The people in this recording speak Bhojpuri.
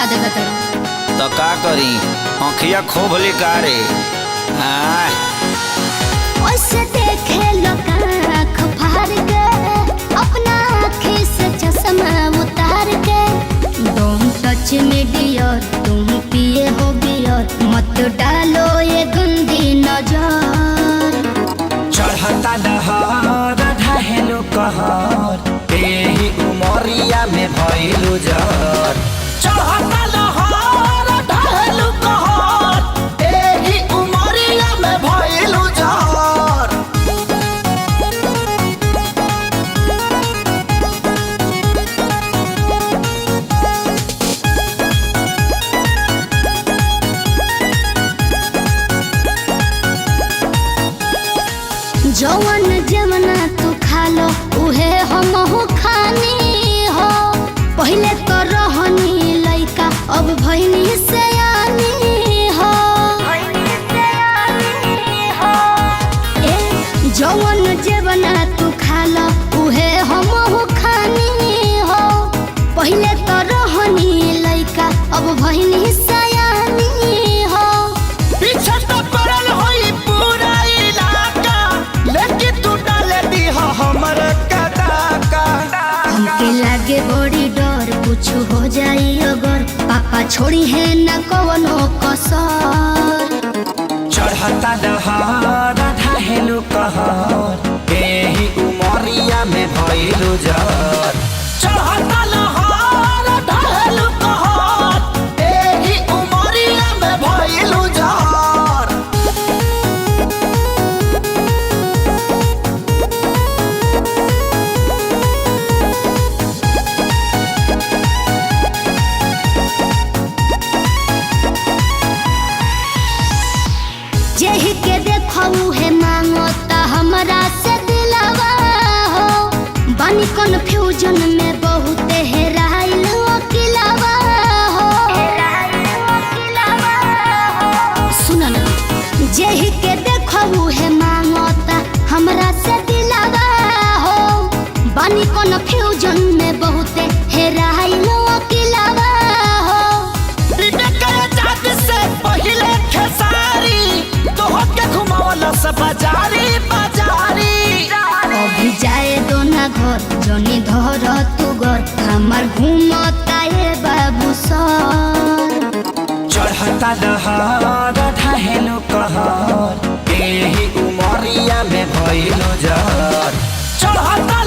लगा देगा तेरा। तो का करी आँखिया खोभली कारे ओसे देखे लोग आँख फाड़ के अपना आँखी से चश्मा उतार के तुम टच में डियर तुम पिए हो बियर मत डालो ये गंदी नजर। चढ़ता दहर ढहेलो कहर एही उमरिया में भइलु जर। चढ़ता दहर ढहेलो कहर एही उमरिया में भइलु जर। जवन जमना तू खा लो उहे हमहू खानी हो। पहले तो रहनी लइका अब भइनी सयानी हो। ए जवन जमना तू खा लो उहे हमहू खानी हो। पहले तो रहनी लइका अब भइनी सयानी हो। पीछे तो पड़ल होई पूरा इलाका लेकिन तू डाले दी हमर कदाका। हमके लागे बड़ी डर कुछ हो जाई अगर पापा छोड़ी है न कवनो कसर। चढ़ता दहर ढहेलो कहर एही उमरिया में भइलु जर। चढ़ता दहर ढहेलो कहर एही उमरिया में भइलु जर। जेहि के देखऊ है मांगता हमरा से दिलवा हो। बानी कन्फ्यूजन में बहुत हेराइल अकेलावा हो। सुन ना जेहि के देखऊ है मांगता हमरा से दिलवा हो। बानी कन्फ्यूजन में बहुत हेराइल अकेलावा हो। से पहिले खेसारी तोहके घुमावला से बाजारी बाजारी। अभी जाए दो ना घर जनी धर तू घर हमार घूमता ये बाबू सर। चढ़ता दहर ढहेलो कहर एही उमरिया में भइलु जर। चढ़ता